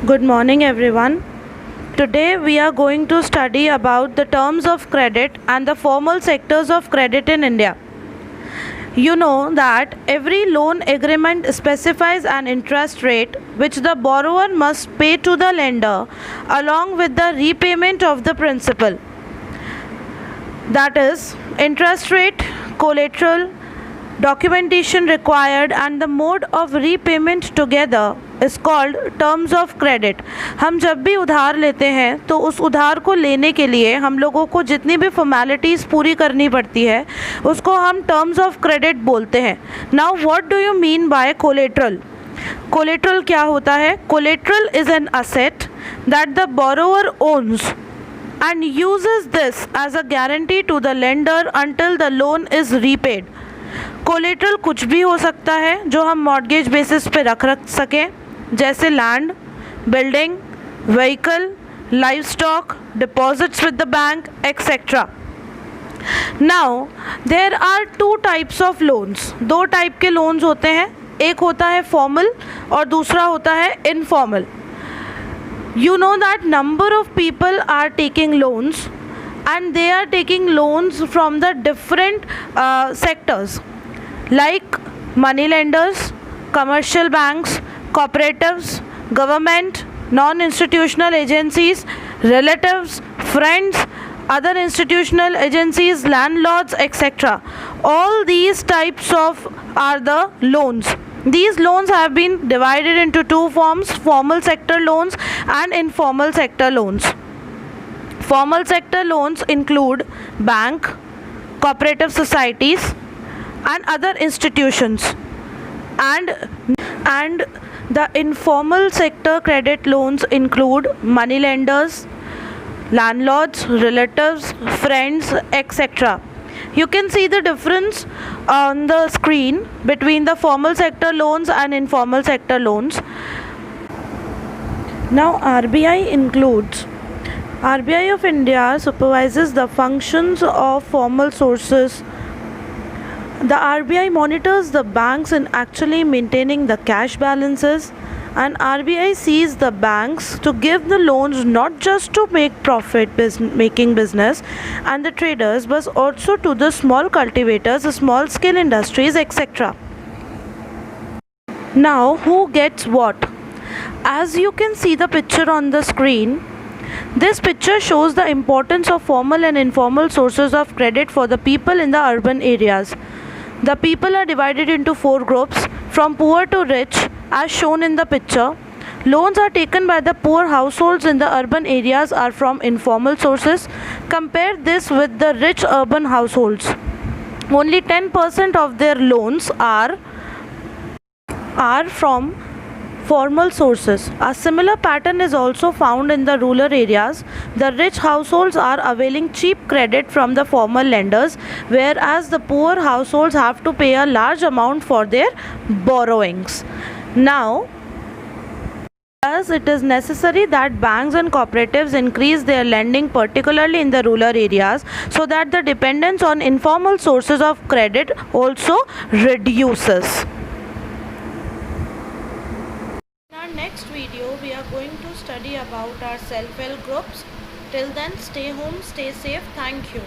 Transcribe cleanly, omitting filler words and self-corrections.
Good morning everyone. Today we are going to study about the terms of credit and the formal sectors of credit in India. You know that every loan agreement specifies an interest rate which the borrower must pay to the lender along with the repayment of the principal. That is, interest rate, collateral, documentation required and the mode of repayment together is called terms of credit. हम जब भी उधार लेते हैं तो उस उधार को लेने के लिए हम लोगों को जितनी भी फॉर्मेलिटीज़ पूरी करनी पड़ती है उसको हम टर्म्स ऑफ क्रेडिट बोलते हैं. Now what do you mean by collateral? Collateral क्या होता है? Collateral is an asset that the borrower owns and uses this as a guarantee to the lender until the loan is repaid. Collateral कुछ भी हो सकता है जो हम मॉर्गेज बेसिस पे रख सकें, जैसे land, building, vehicle, livestock, deposits with the bank etcetera. Now there are two types of loans. दो टाइप के लोन्स होते हैं, एक होता है फॉर्मल और दूसरा होता है informal. You know that number of people are taking loans and they are taking loans from the different sectors like money lenders, commercial banks, cooperatives, government, non-institutional agencies, relatives, friends, other institutional agencies, landlords, etc. All these types of are the loans. These loans have been divided into two forms: formal sector loans and informal sector loans. Formal sector loans include bank, cooperative societies and other institutions, and the informal sector credit loans include money lenders, landlords, relatives, friends, etc. You can see the difference on the screen between the formal sector loans and informal sector loans. Now RBI of India supervises the functions of formal sources. The RBI monitors the banks in actually maintaining the cash balances, and RBI sees the banks to give the loans not just to make profit making business and the traders, but also to the small cultivators, the small scale industries, etc. Now who gets what? As you can see the picture on the screen, this picture shows the importance of formal and informal sources of credit for the people in the urban areas. The people are divided into four groups from poor to rich as shown in the picture. Loans are taken by the poor households in the urban areas are from informal sources. Compare this with the rich urban households. Only 10% of their loans are from formal sources. A similar pattern is also found in the rural areas. The rich households are availing cheap credit from the formal lenders, whereas the poor households have to pay a large amount for their borrowings. Now, as it is necessary that banks and cooperatives increase their lending, particularly in the rural areas, so that the dependence on informal sources of credit also reduces. Next video we are going to study about our self-help groups. Till then, stay home, stay safe. Thank you.